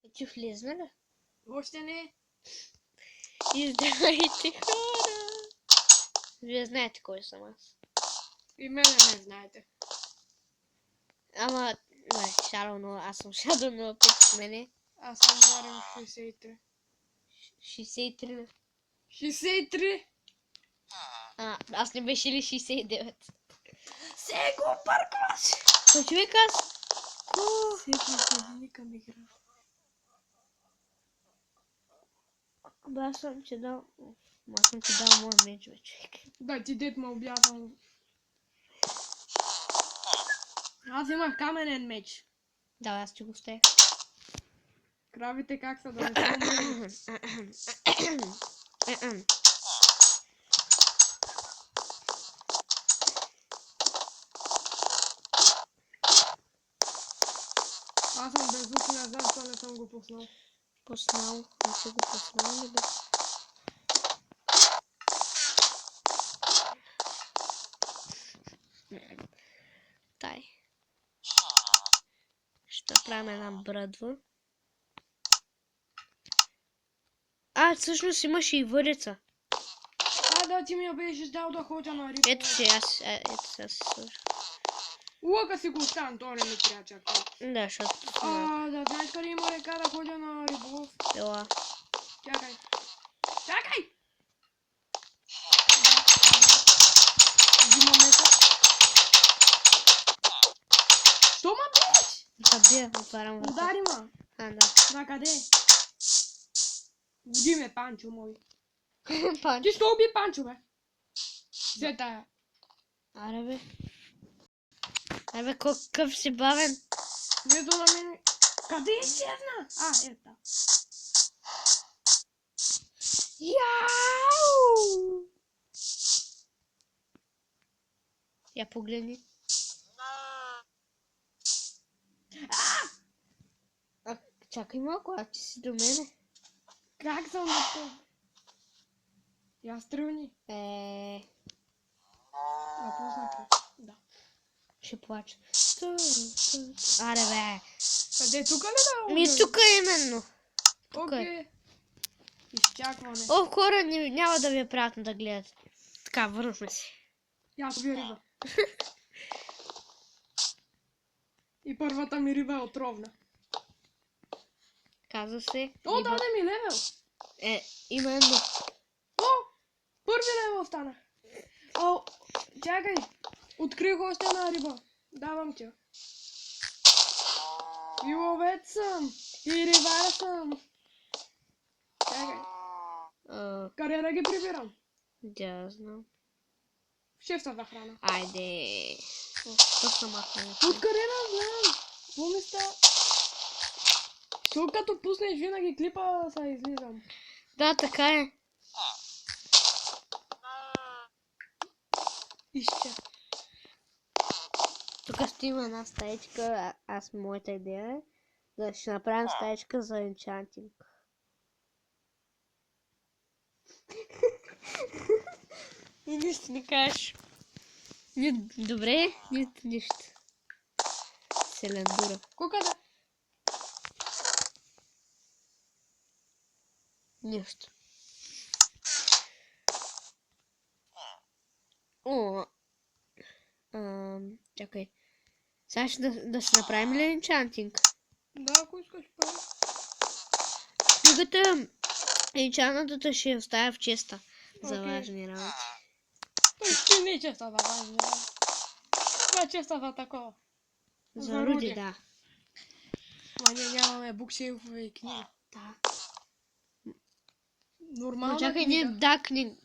Вече влезна ли? Още не. Издавайте хора! Вие знаете кой съм аз. И мене не знаете. Ама, не, Shadow, аз съм Shadow 05 с мене. Аз съм Марин 63. 63. 63! Аз не беше ли 69? Се го бъркваш! Кой човек аз? Се присъедини към игра. Аз съм ти дал... Аз съм ти дал моят меч, бе, човек. Да, ти дед ме обязал. Аз имах каменен меч. Да, аз ти го оставих. Кравите как са да не се умрели. Аз съм без звук, не знам, защо не съм го пуснал. Пуснал. Не си го пуснал ли бе? Тай. Ще направим една брадва. Всъщност имаше и върица. Да, ти ми я беше дал да ходя на риболов. Ето си, ето сега се свържа. Лъка си го оставям, то не ми трябва чак толкова. Да, защото... Да знаеш къде има река да ходя на риболов? Ела. Чакай. Чакай! Взимам мета. Що ма биеш? Да бия, отварям врата. Удари ма. Да. На къде? Уди ме, Панчо мой. Панчо. Ти що уби Панчо, бе? Взе тая. Аре бе. Абе, какъв си бавен. Ето на мен. Къде изчезна? Ета. Яу! Я погледни. Чакай малко, ти си до мене. Как съм на то? Я стръвни. Напуснах ли? Да. Ще плача. Аре бе. Къде? Тука ли да? Тука именно. Окей. Изчакване. Хора няма да ви е приятно да гледат. Така, върнахме си. Я ви риба. И първата ми риба е отровна. Казва се... Даде ми левел. Именно. Първи левел стана. Чакай. Открих още една риба. Давам ти. И ловец съм. И рибар съм. Чакай. Къде да ги прибирам? Да, знам. В шефтата храна. Айде. Що съм махнал? Откъде да знам? По места. Тук като пуснеш винаги клипа, са излизам. Да, така е. Изче. Тук ще има една стаечка, моята идея е да ще направим стаечка за енчантинг. И нищо не кажеш. Добре, нищо. Селендура. Кука да. Нищо. Чакай. Сега да ще направим ли енчантинг? Да, ако искаш пари. Книгата енчантната ще я оставя в честа за важни работи. Ти не е честа за важни работи. Това е честа за такова. За руди, да. Ма ние нямаме букшелфове и книги. Да. Нормална чакай, книга. книга.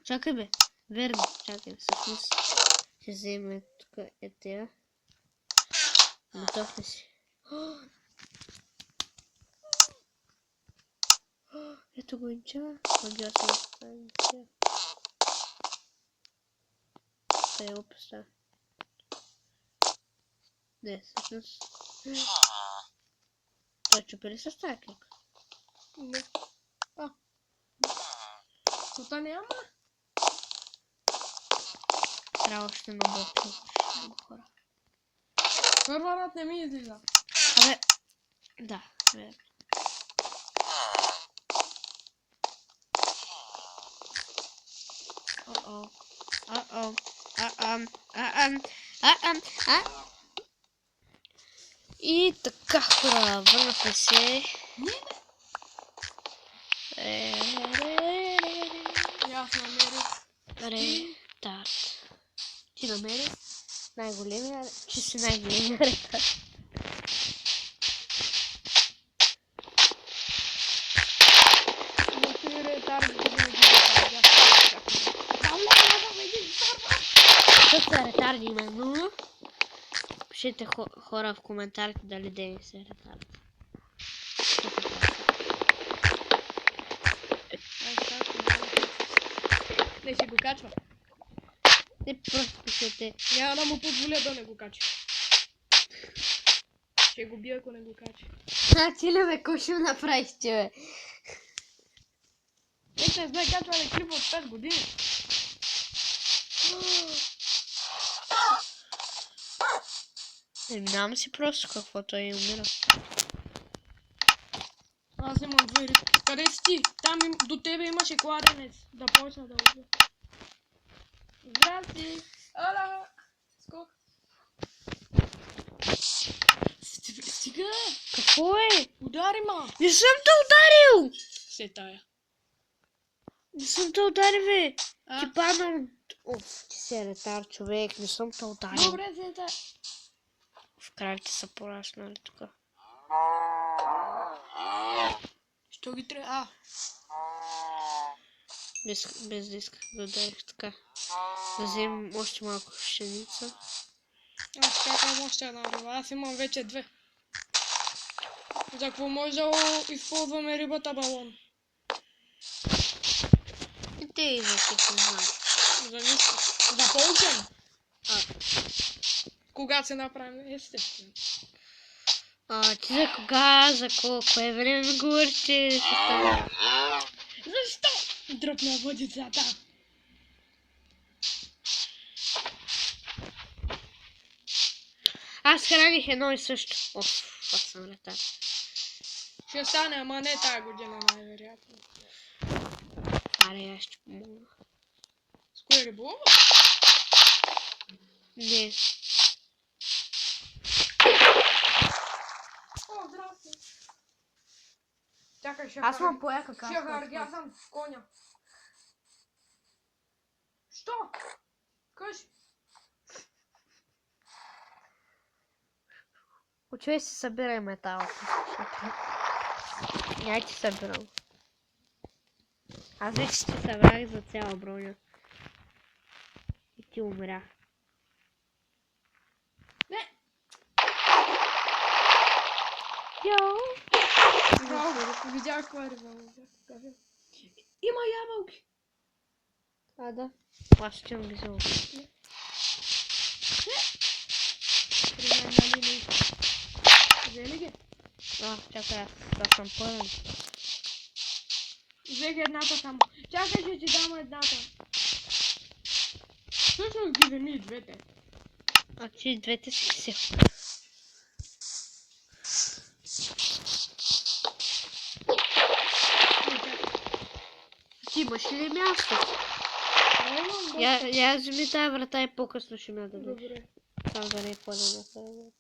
Чакай бе. Верно, чакай. Всъщност ще вземем тук тия. Готов ли си? Ето го инча. Магия се остави. Къде го поставя? Не, всъщност. Той чупи ли с тази клика? Не. Тута няма. Трябва още много хора. Сървърът не ми излиза. Абе, да, верно. О-о. А-ам. А-ам. А-ам. А. И така, хора, върнахме се. И аз намерих. Ретард. Ти намери най-големия, че си най-големия ретард. Но ти ретард да не ги ретард. Какъв са ретарди именно? Пишете хора в коментарите дали Денис е ретард. Не си го качва. Не просто пишете. Няма да му позволя да не го качи. Ще го бия, ако не го качи. Ти ли бе, кой ще ме направиш ти бе? Вече не сме качвали клип от 5 години. Минавам си просто каквото е и умира. Аз имам 2 риби. Къде си ти? Там до тебе имаше кладенец. Да почна да убия. Здрасти! Ала! Скок! Стига! Какво е? Удари ма! Не съм те ударил! Се тая. Не съм те ударил бе! А? Ти падам... Оф, ти си ретар човек, не съм те ударил. Добре, се тая. В кралите са пораснали тук. Що ги трябва? Без да исках да ударих така. Да вземем още малко пшеница. Аз чакам още една риба. Аз имам вече 2. За какво може да използваме рибата балон? И те и за тих не знам. За нищо. За полчен. Кога се направим? Естествено. Ти за кога, за колко е време ми говориш, че ще стане? Защо? Дръпна водицата. Аз храних едно и също. Оф, аз съм ретар. Ще стане, ама не тая година най-вероятно. Аре, аз ще помогна. С кое риболова? Не. О, здрасти. Чакай, ще Аз съм поя кака. Ще хъргя съм в коня. Що? Кажи. Учуй си събирай метал. Я ти събирам. Аз вече ти събрах за цяла броня. И ти умря. Не. Йоу! Браво, видях кой риболова. Има ябълки. А, да. Аз ще ги взема. При мен нали не иска. Взели ги? Чакай, аз съм пълен. Взех едната само. Чакай, ще ти дам едната. Всъщност ги вземи и двете. А ти двете си си. Ти имаш ли място? Я вземи тази врата и по-късно ще ме даде. Добре. Там да не е пълен.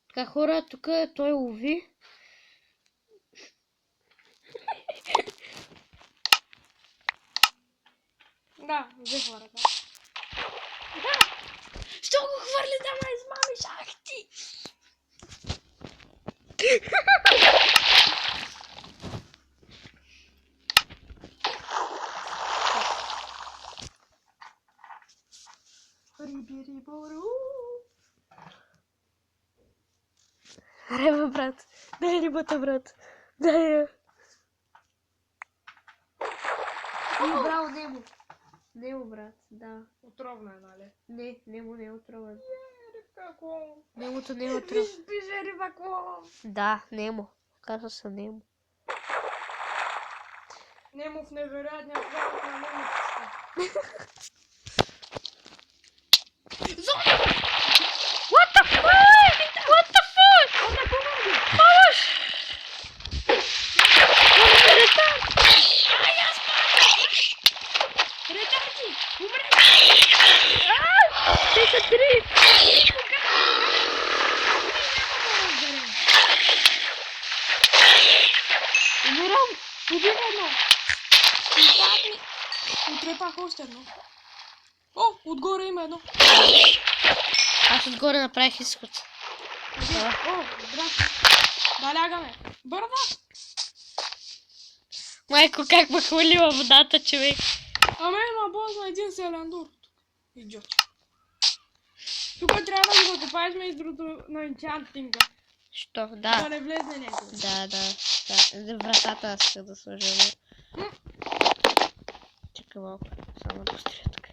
Така хора, тук той лови. Да, взех врата. Що го хвърли да ме измамиш, ах ти! Риби, рибору. Аре, брат. Дай рибата, брат. Дай я. Браво, Немо. Немо, брат, да. Отровна е, нали? Не, Немо не е отровен. Какво? Немото не е отровен. Виж, пише риба клон. Да, Немо. Казва се Немо. Немо в невероятния свят на Немо. What the fuck? Умирам! Убих едно! Изпадни! Отрепах още едно. О, отгоре има едно. Аз отгоре направих изход. О, здрасти. Да лягаме. Бърза! Майко, как ме хвалила водата, човек. Ама има бос на един селендур. Идиот. Тук трябва да го копаеш между другото на енчантинга. Що? Да Да. не влезне някой. Да. Вратата аз исках да сложа. Чакай малко. Само да стоя тук.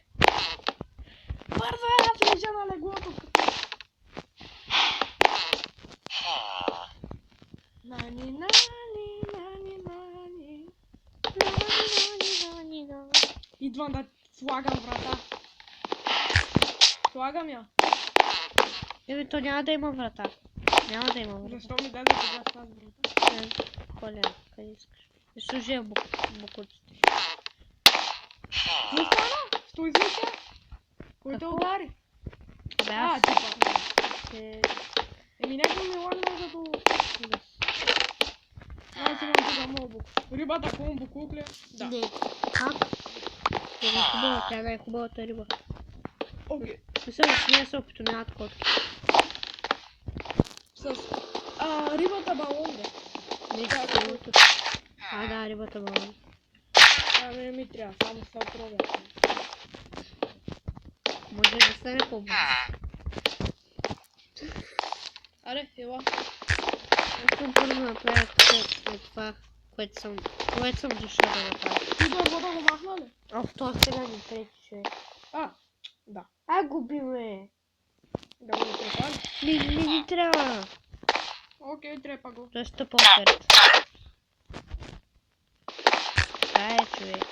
Бързо аз лежа на леглото. Нани. Идвам да слагам врата. Слагам я. Еми, то няма да има врата. Няма да има врата. Защо ми даде сега с тази врата? Коля, къде искаш? И служи я букуците. Не стана? Стой звука. Кой те удари? Абе, аз... Ти пак. Еми някой ми лагна като... Аз имам тук много бук. Рибата хубаво букукле. Да. Не. Как? Тя е хубава, тя е хубавата риба. Окей. Мисля, с нея се опитомяват котки. С... рибата балон, бе. Не, Да, хубавото. Да, рибата балон. Не ми трябва, само се пробя. Може да стане по-бързо. Аре, ела. Искам първо да направя това, което съм дошъл да направя. Ти да вода го махна ли? В този сега ни трети човек. Да. Губи ме! Да го трепа ли? Не трябва. Окей, трепа го. Той е стъпал вперед. Това е човек.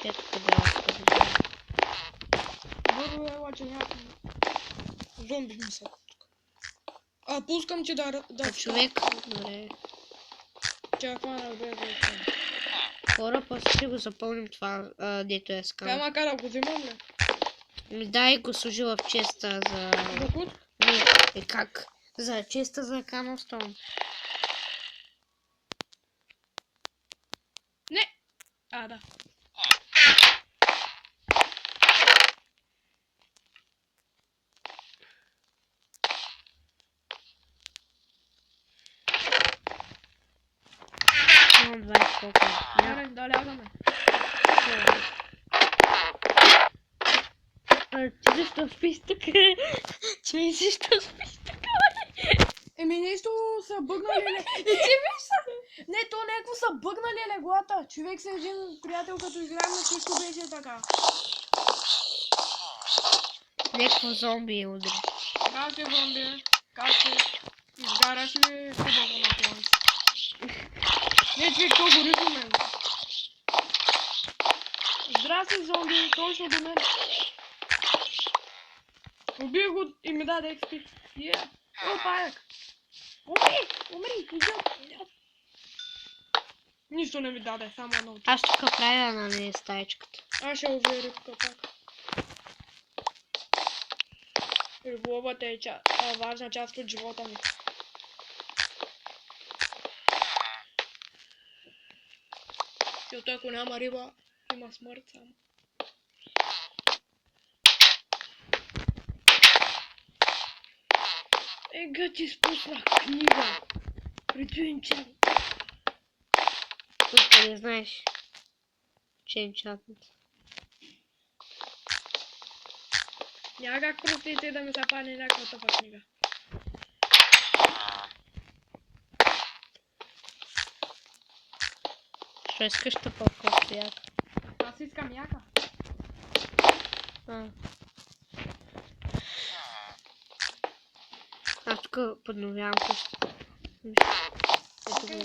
Ето къде е. Бързо ела, че някакво... Зомби ми са тук. Пускам ти да... Човек. Добре. Че хвана да бъде. Хора, после ще го запълним това, дето е скам. Ама да го взимам ли? Ми дай го служи в честа за... Букут? Не, как? За честа за Камълстон. Не! Да. Имам 20 колко. Аре, да лягаме. Ти защо спиш тук? Че защо спиш тук? Еми нещо са бъгнали ли? И ти виж са! Не, то някакво са бъгнали леглата. Човек с един приятел, като играем на също беше така. Някакво зомби е удри. Как е, зомби? Как е? Изгараш ли хубаво на планци? Не, човек, то гори до мен. Здрасти, зомби, точно до мен. Убих го и ми даде XP. О, паяк. Умри, идиот. Нищо не ми даде, само едно очи. Аз тук правя на стаечката. Аз ще ловя рибка пак. Риболовът е важна част от живота ми. Защото ако няма риба, има смърт само. Ега ти спуснах книга. Приключен. Тук не знаеш, че е енчантът. Няма как простите да ми се падне някаква тъпа книга. Що искаш тъпълка яка? Аз искам яка. Аз тук подновявам къщата. Ето го.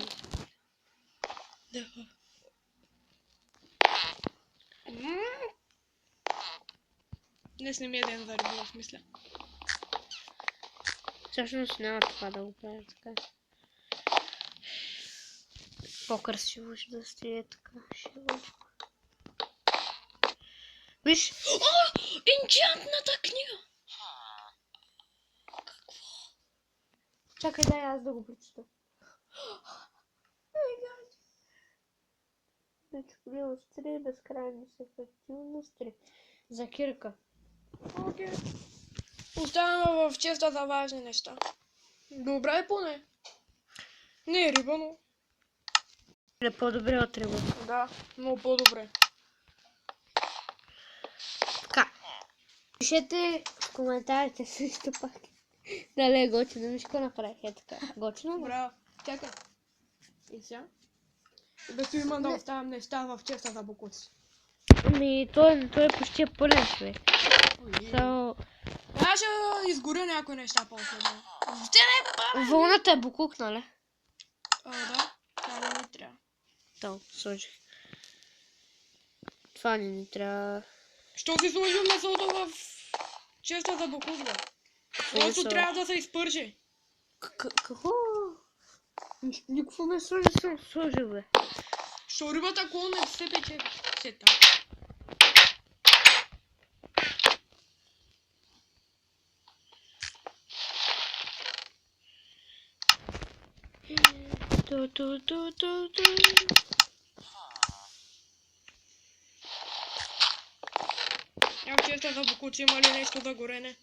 Днес не ми е ден за риболов, мисля. Всъщност няма това да го правя така. По-красиво ще да стои така. Ще лъжа. Виж! Енчантната книга! Чакай, дай аз да го прочета. Нечупливости, безкрайност, ефективности. За Кирка. Окей. Оставяме в честа за важни неща. Добре е поне. Не е риба, но... Е по-добре от риба. Да, но по-добре. Така. Пишете в коментарите също пак. Дали е готино, виж какво направих. Е така. Готино ли? Браво. Чакай. И сега? Без има да оставям неща в честа за бокуци. Ами, той е почти пълен човек. Само... Аз ще изгоря някои неща после. Ще не пара! Вълната е букук, нали? Да. Това не ми трябва. То, сложих. Това не ни трябва. Що си сложил месото в честа за бокук, бе? Просто трябва да се изпържи. Какво? Никакво месо не съм сложил, бе. Що рибата коло не се пече. Се така. Я в честа за бокуци има ли нещо за горене?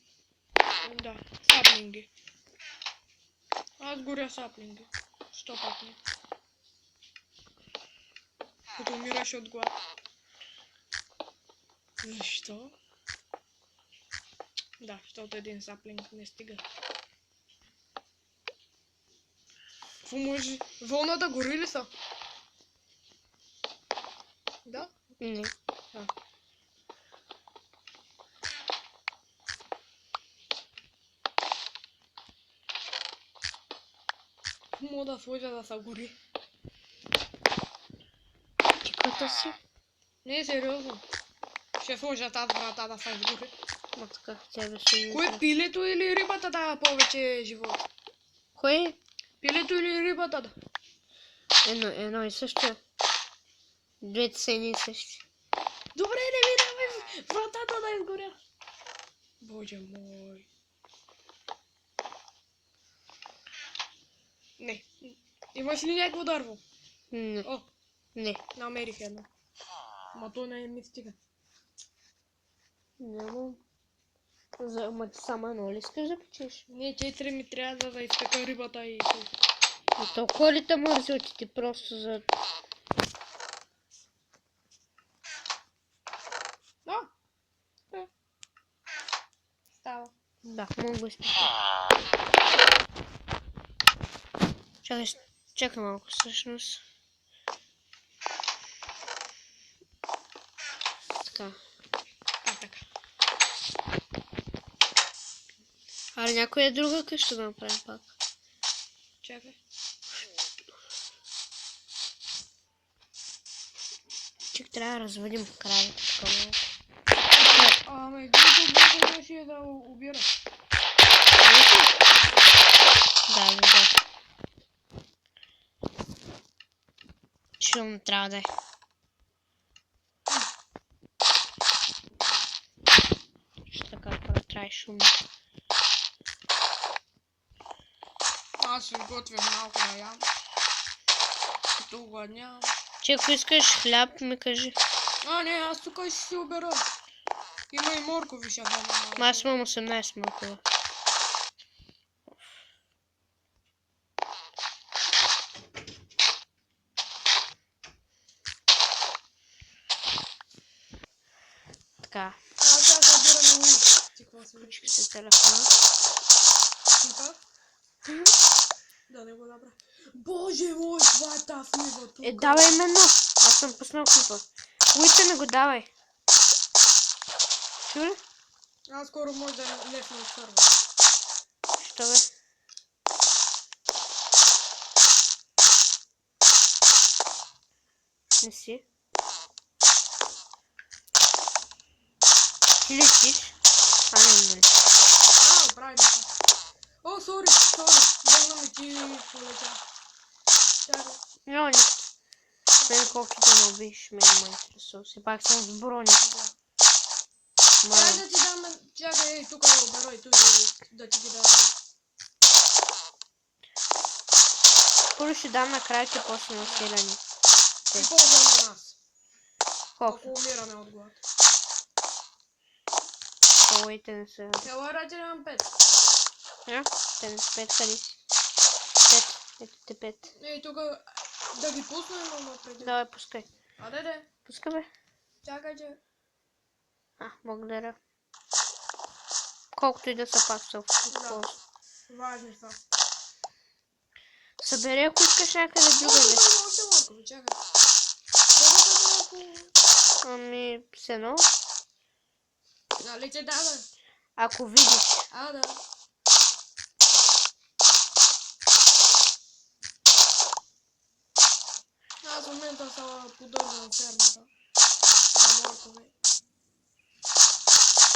Да, саплинги. Аз горя саплинги. Що пак не? Като умираш от глад. Защо? Да, защото един саплинг не стига. Какво може? Вълната гори ли са? Да? Не. Мога да сложа да са гори. Чиката си. Не е сериозно. Ще сложа тази врата да са изгори. Ма така, тя беше... Кое е пилето или рибата дава повече живот? Кое е? Пилето или рибата да? Едно и също. Двете са едни и същи. Добре, не ми давай вратата да изгоря. Боже мой. Не. Имаш ли някакво дърво? Не. О, Не. намерих едно. Ма то не ми стига. Нямам. Ма ти сама едно ли искаш да печеш? Не, 4 ми трябва да изпека рибата и... И толкова ли те мързи от ти просто за... Да. Става. Да, мога го изпеча. Чакай малко всъщност. Така. Така. Аре някоя друга къща да направим пак. Чакай. Чак трябва да разводим кравите така малко. Аме, другото беше да убира. Да. Шум трябва да е. Ще така трябва шум. Аз ще готвя малко да ям. Като гладнявам. Че ако искаш хляб, ми кажи. Не, аз тук ще си обера. Има и моркови ще взема малко. Аз имам 18 моркова. Така. Аз събирам уи. Ти какво се Включих се телефона. Снимка? Да, не го направя. Боже мой, това е тази снива тук. Давай именно. Аз съм пуснал клипа. Уите не го давай. Чули? Аз скоро може да лесна от сърва. Що бе? Не си. Ти летиш? Не летиш. Правим се. О, сори. Вълна ми ти полетя. Чакай. Няма нищо. Мен колко да ме убиш, ме интересува. Все пак съм с брони. Моля. да ти дам, чакай, тук оберой, той да ти ги дам. Първо ще дам на крайки, после на селяни. И полза на нас, Колко? ако умираме от глад. Колите не са. Ела, раче имам 5. А? Те не са 5, къде си? 5. Ето те 5. Ей, тук да ги пуснем, ама преди. Давай, пускай. Де. Пускай, бе. Чакай, че... Благодаря. Колкото и да са пак са. Да. Важни са. Събери, ако искаш някъде друга. Още моркови, чакай. Ами, сено. Нали че да, бе? Ако видиш. Да. Аз в момента съм поддържам фермата. На моркови.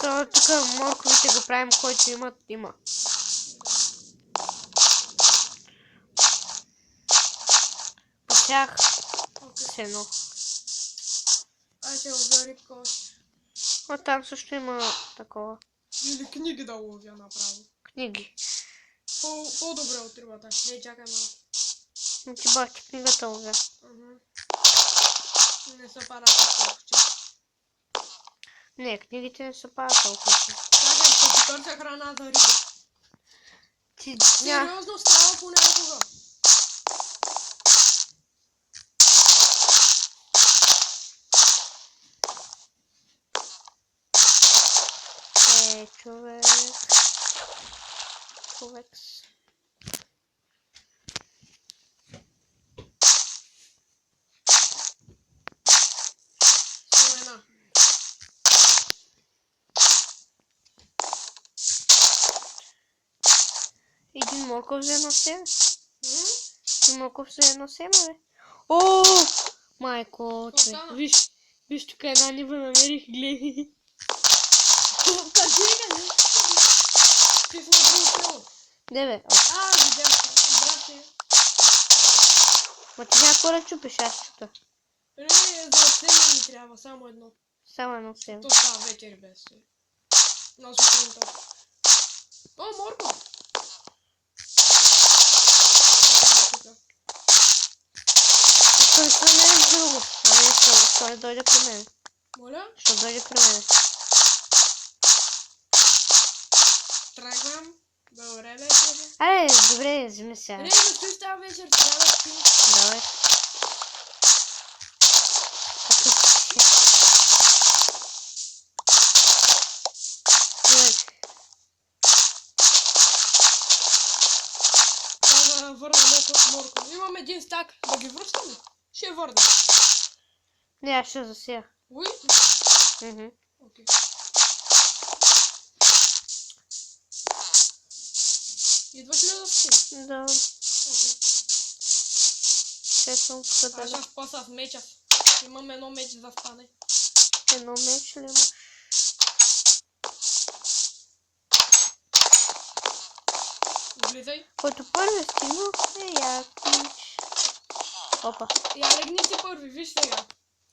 То тук морковите го правим, който има. По тях сено. Ай ще обери кост. А там също има такова. Или книги да ловя направо. Книги. По-добре от рибата. Не, чакай малко. Но ти бахти книгата ловя. Не са пара толкова. Не, книгите не са пара толкова. Чакай, ще потърся храна за риба. Ти Сериозно става понякога. човек. Семена. Един морков за едно семе. Един морков за едно семе, бе. О, майко, човек. Виж, тук една нива намерих, гледай. Ти си на друго село. Не, бе. Видях се. Здрасти. Ма ти някой да чупиш, аз чупя. За семе ми трябва, само едно. Само едно семе. То става вечер без се. На сутринта. О, морко! Той ще намериш друго. Ами, ще не дойде при мен. Моля? Ще дойде при мен. Тръгвам. Добре, вечер. Аре, добре, вземи сега. Да стои става вечер, трябва да спим. Давай. Трябва да върна морко. Имам един стак. Да ги връщаме? Ще върна. Не, аз ще засея. Уй? Окей. Идваш ли да спим? Да. Окей. Ще съм Аз къде. ще спаса с меча. Имам едно меч за стане. Едно меч ли имаш? Влизай. Който първи стигнал е якич. Опа. Я легни си първи, виж сега.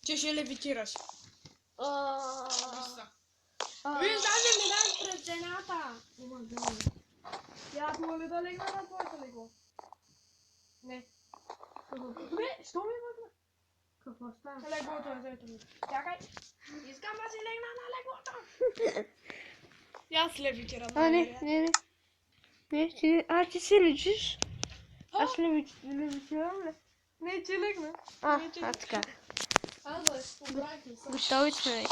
Че ще левитираш. Виж са. Виж, даже ми дай през стената. Я това ли да легна на твоето легло? Не. Не, що ми въгна? Какво става? Леглото е заето ми. Чакай. Искам да си легна на леглото. И аз левитирам. Не. Ти си лечиш? Аз левитирам ли? Не, ти легна. Така. Поправих ли съм? Готови сме вече.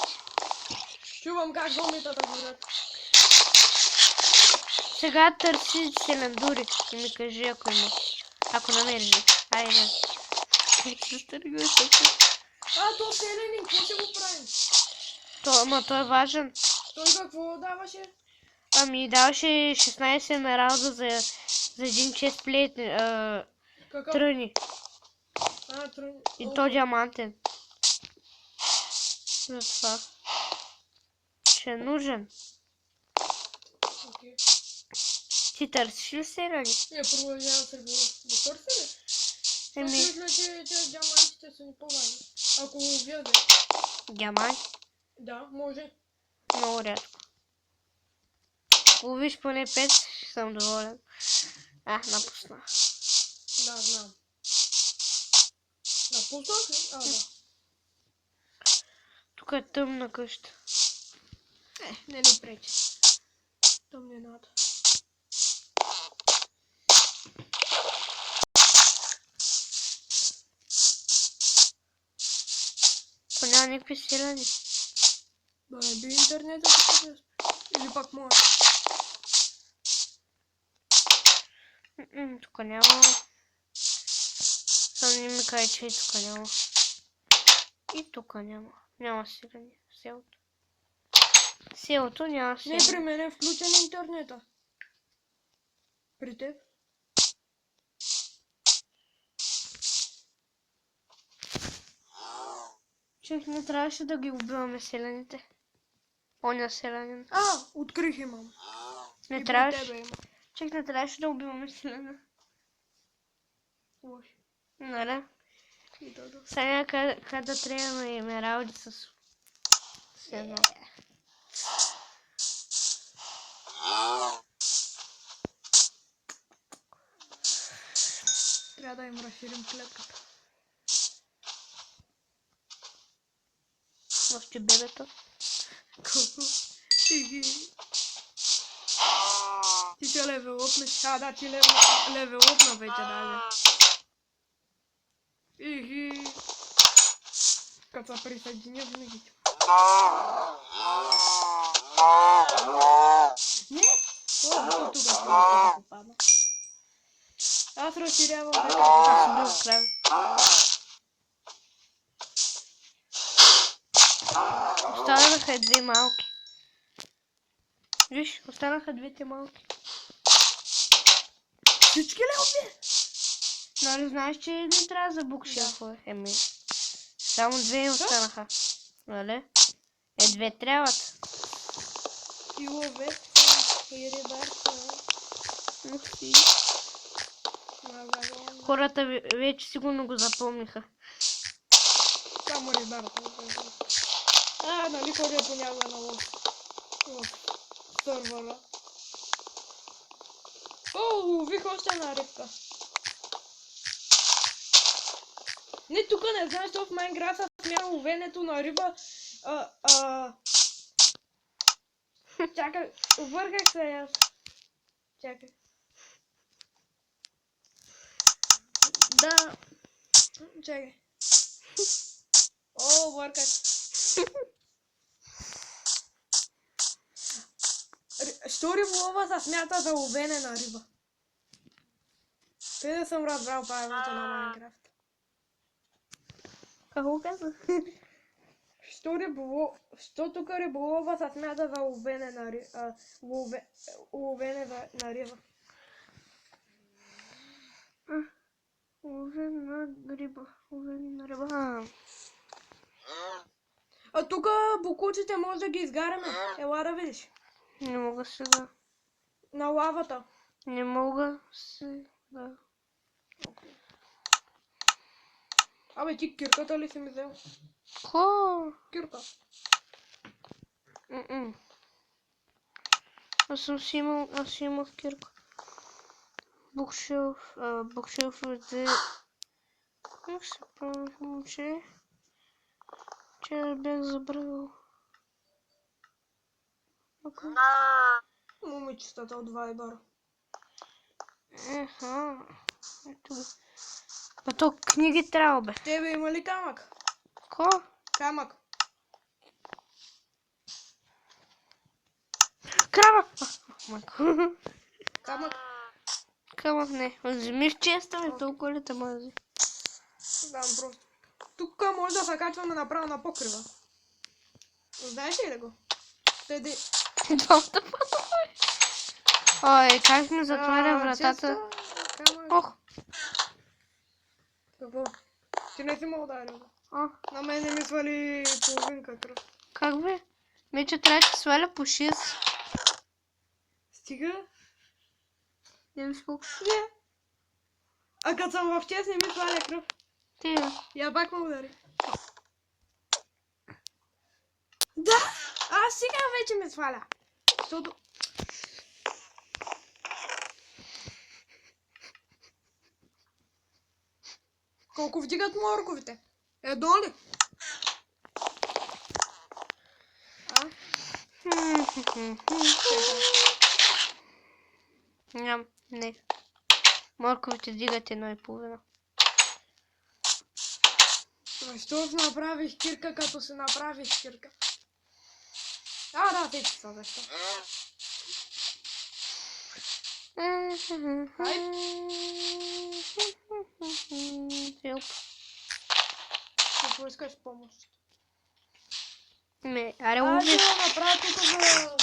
Чувам как зомбитата горят. Сега търси селендури и ми кажи ако има. Ако намериш. Айде. Как се стъргаш? То селени, какво ще го правим? Той е важен. Той какво даваше? Ами даваше 16 емералда за един честплейт Какъв? тръни. Тръни. И то диамантен. Затова. Ще е нужен. Окей. Ти търсиш ли селени? Първо няма да да търся ли? Аз Еми, мисля, че диамантите са ни по-важни. Ако вяде. диамант. Да, може. много рядко. Ловиш поне 5, ще съм доволен. Напусна. Да, знам. Напуснах ли? Да. Тук е тъмна къща. Не ни пречи. Тъмнината. Ако няма никакви сирени. Да не би интернета да. Или пак моя. Тук няма. Само не ми кай, че и тук няма. И тук няма. Няма сирени в селото. В селото няма сирени. Не, при мен е включен интернета. При теб? Чех, не трябваше да ги убиваме селените. Оня селянин. Открих имам. Не И трябваше. при тебе има. Чех, не трябваше да убиваме селена. Лоши. Нали? И да. Сега къде да трябваме емералди с едно. Трябва да им разширим клетката. Още бебето. Колко? Ти ще левелопнеш. Да, ти левелопна вече даже. Като се присъединя винаги ти. Не? Тук ще попадна. Аз разширявам вече. Аз съм бил крави. Останаха две малки. Виж, останаха двете малки. Всички ли уби? Нали знаеш, че не трябва за букшелфове? Само две останаха. Нали? Две трябват. И ловец, и рибарца. Хората вече сигурно го запомниха. Само рибарца. Нали ходя понякога на лов. В сървъра. Лових още една рибка. Не, тук не знам, защото в Майнкрафт смя ловенето на риба. Чакай, обърках се аз. Чакай. Да. Чакай. Обърках. Що риболова се смята за ловене на риба? Те да съм разбрал правилата на Майнкрафт. Какво каза? Що тук риболова се смята за ловене на риба? Ловен на риба. Тук букуците може да ги изгаряме. Ела да видиш. Не мога сега. На лавата. Не мога сега. Абе, ти кирката ли си ми взел? Ко? Кирка. Аз си имах кирка. Букшелф взе... Как се прави, момче? Че бях забравил. Момичетата от Viber. Ето го. А то книги трябва, бе. Тебе има ли камък? Ко? Камък. Крава! Камък. Камък не. Вземи в честа, бе, толкова ли те мази? Дам просто. Тук може да се качваме направо на покрива. Знаеш ли го? Теди. Доста по-добре. Ой, как ми затваря вратата? Ох. Какво? Ти не си ме ударил. А, На мен не ми свали половинка кръв. как бе? Вече трябва да сваля по 6. Стига. Не ми сколко. А като съм в чест не ми сваля кръв. Ти бе. Я пак ме удари. Да! сега вече ме сваля. Защото... Колко вдигат морковите? Едно ли? Ням, не. Морковите дигат 1,5. Защо направих кирка, като се направих кирка? Да, вече са защо. Ще поискаш помощ. Аре, Аз уви. ще го направя тук за...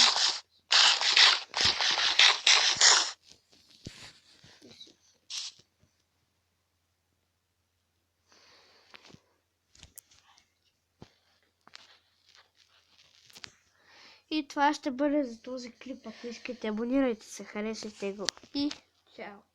И това ще бъде за този клип. Ако искате, абонирайте се, харесайте го. И чао!